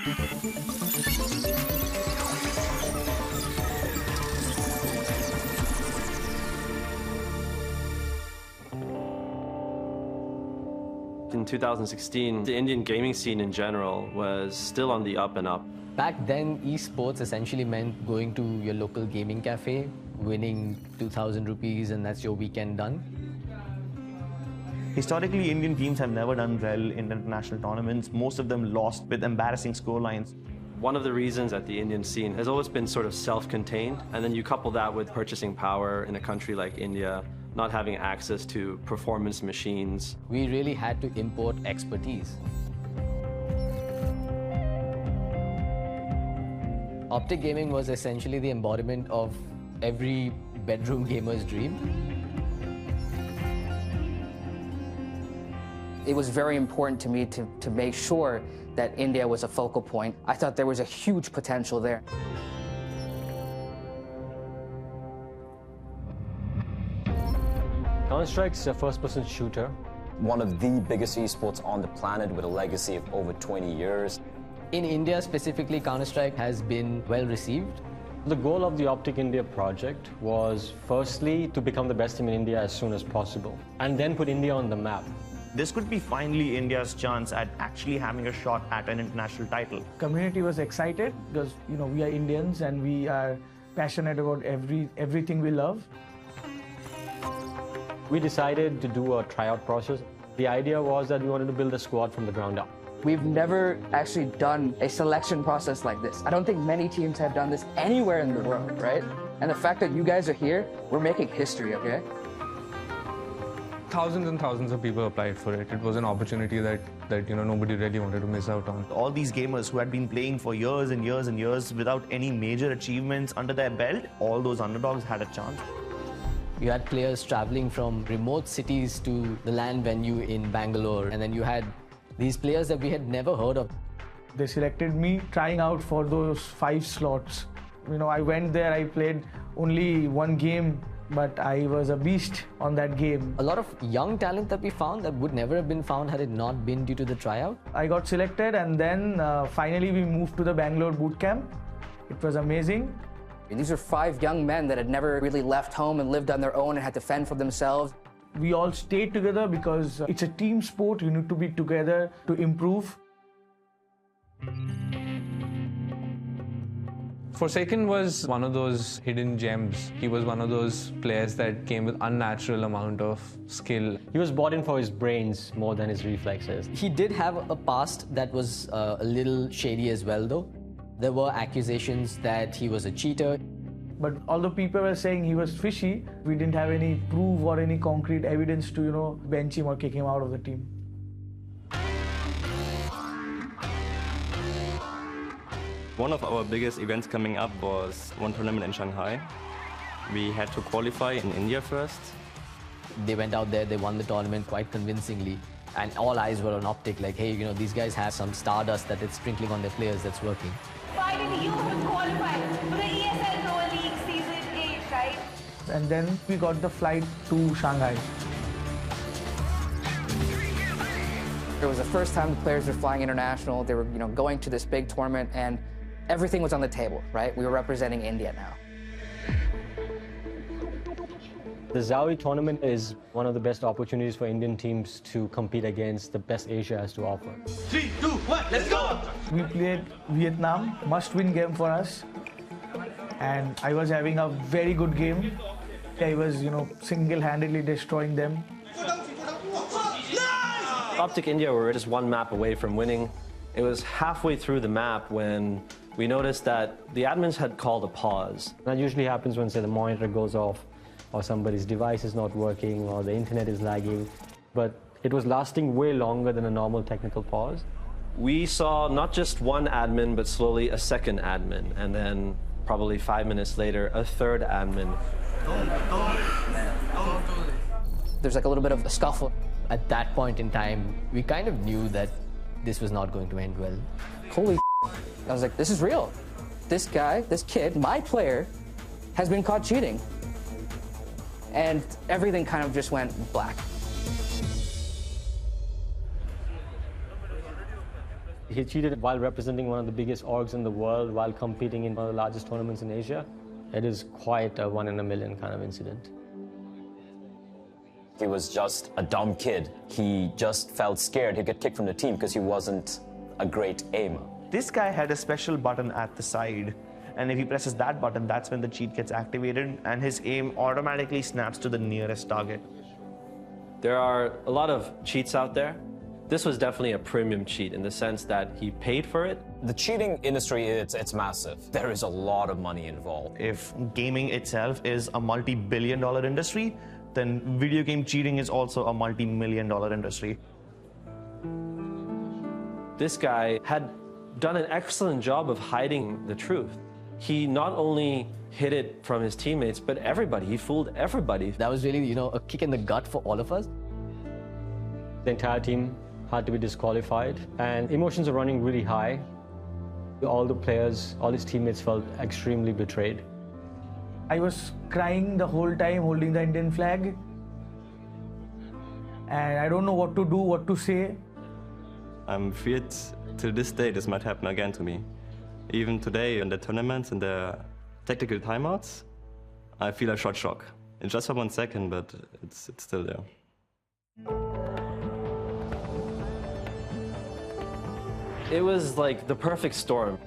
In 2016, the Indian gaming scene in general was still on the up and up. Back then, esports essentially meant going to your local gaming cafe, winning 2,000 rupees, and that's your weekend done. Historically, Indian teams have never done well in international tournaments. Most of them lost with embarrassing scorelines. One of the reasons that the Indian scene has always been sort of self-contained, and then you couple that with purchasing power in a country like India, not having access to performance machines. We really had to import expertise. OpTic gaming was essentially the embodiment of every bedroom gamer's dream. It was very important to me to make sure that India was a focal point. I thought there was a huge potential there. Counter-Strike's a first-person shooter. One of the biggest esports on the planet with a legacy of over 20 years. In India specifically, Counter-Strike has been well received. The goal of the OpTic India project was firstly to become the best team in India as soon as possible, and then put India on the map. This could be finally India's chance at actually having a shot at an international title. Community was excited because we are Indians and we are passionate about everything we love. We decided to do a tryout process. The idea was that we wanted to build a squad from the ground up. We've never actually done a selection process like this. I don't think many teams have done this anywhere in the world, right? And the fact that you guys are here, we're making history, okay? Thousands and thousands of people applied for it. It was an opportunity that nobody really wanted to miss out on. All these gamers who had been playing for years and years and years without any major achievements under their belt, all those underdogs had a chance. You had players traveling from remote cities to the LAN venue in Bangalore, and then you had these players that we had never heard of. They selected me trying out for those 5 slots. I went there, I played only one game, but I was a beast on that game. A lot of young talent that we found that would never have been found had it not been due to the tryout. I got selected, and then finally we moved to the Bangalore boot camp. It was amazing. These are 5 young men that had never really left home and lived on their own and had to fend for themselves. We all stayed together because it's a team sport. You need to be together to improve. Forsaken was one of those hidden gems. He was one of those players that came with unnatural amount of skill. He was bought in for his brains more than his reflexes. He did have a past that was a little shady as well, though. There were accusations that he was a cheater. But although people were saying he was fishy, we didn't have any proof or any concrete evidence to, bench him or kick him out of the team. One of our biggest events coming up was one tournament in Shanghai. We had to qualify in India first. They went out there, they won the tournament quite convincingly. And all eyes were on OpTic, like, hey, these guys have some stardust that it's sprinkling on their players that's working. Finally, you have qualified for the ESL Pro League Season 8, right? And then we got the flight to Shanghai. It was the first time the players were flying international. They were, going to this big tournament, and everything was on the table, right? We were representing India now. The Zawi tournament is one of the best opportunities for Indian teams to compete against the best Asia has to offer. 3, 2, 1, let's go! We played Vietnam, must-win game for us. And I was having a very good game. I was, single-handedly destroying them. OpTic India were just one map away from winning. It was halfway through the map when we noticed that the admins had called a pause. That usually happens when, say, the monitor goes off, or somebody's device is not working, or the internet is lagging. But it was lasting way longer than a normal technical pause. We saw not just one admin, but slowly a second admin, and then probably 5 minutes later, a third admin. There's like a little bit of a scuffle. At that point in time, we kind of knew that this was not going to end well. Holy I was like, this is real. This guy, this kid, my player, has been caught cheating. And everything kind of just went black. He cheated while representing one of the biggest orgs in the world, while competing in one of the largest tournaments in Asia. It is quite a 1 in a million kind of incident. He was just a dumb kid. He just felt scared he'd get kicked from the team because he wasn't a great aimer. This guy had a special button at the side, and if he presses that button, that's when the cheat gets activated and his aim automatically snaps to the nearest target. There are a lot of cheats out there. This was definitely a premium cheat in the sense that he paid for it. The cheating industry, it's massive. There is a lot of money involved. If gaming itself is a multi-billion-dollar industry, then video game cheating is also a multi-million-dollar industry. This guy had done an excellent job of hiding the truth. He not only hid it from his teammates, but everybody. He fooled everybody. That was really, a kick in the gut for all of us. The entire team had to be disqualified, and emotions are running really high. All the players, all his teammates felt extremely betrayed. I was crying the whole time holding the Indian flag. And I don't know what to do, what to say. I'm feared till this day this might happen again to me. Even today in the tournaments and the tactical timeouts, I feel a shot shock. It's just for 1 second, but it's still there. It was like the perfect storm.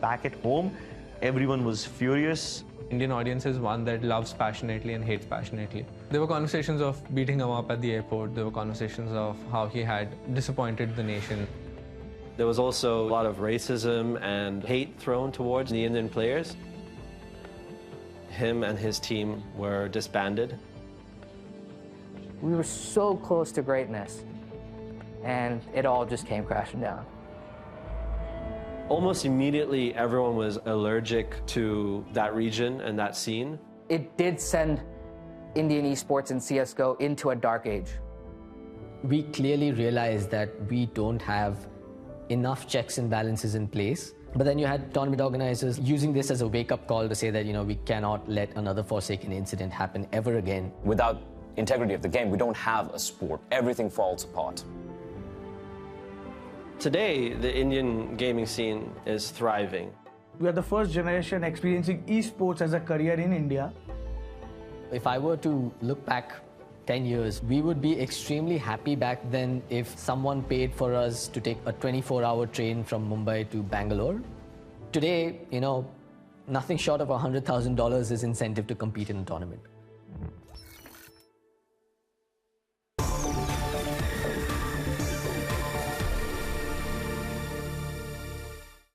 Back at home, everyone was furious. Indian audience is one that loves passionately and hates passionately. There were conversations of beating him up at the airport. There were conversations of how he had disappointed the nation. There was also a lot of racism and hate thrown towards the Indian players. Him and his team were disbanded. We were so close to greatness, and it all just came crashing down. Almost immediately, everyone was allergic to that region and that scene. It did send Indian esports and CSGO into a dark age. We clearly realized that we don't have enough checks and balances in place. But then you had tournament organizers using this as a wake-up call to say that, we cannot let another Forsaken incident happen ever again. Without integrity of the game, we don't have a sport. Everything falls apart. Today, the Indian gaming scene is thriving. We are the first generation experiencing esports as a career in India. If I were to look back 10 years, we would be extremely happy back then if someone paid for us to take a 24-hour train from Mumbai to Bangalore. Today, nothing short of $100,000 is incentive to compete in a tournament.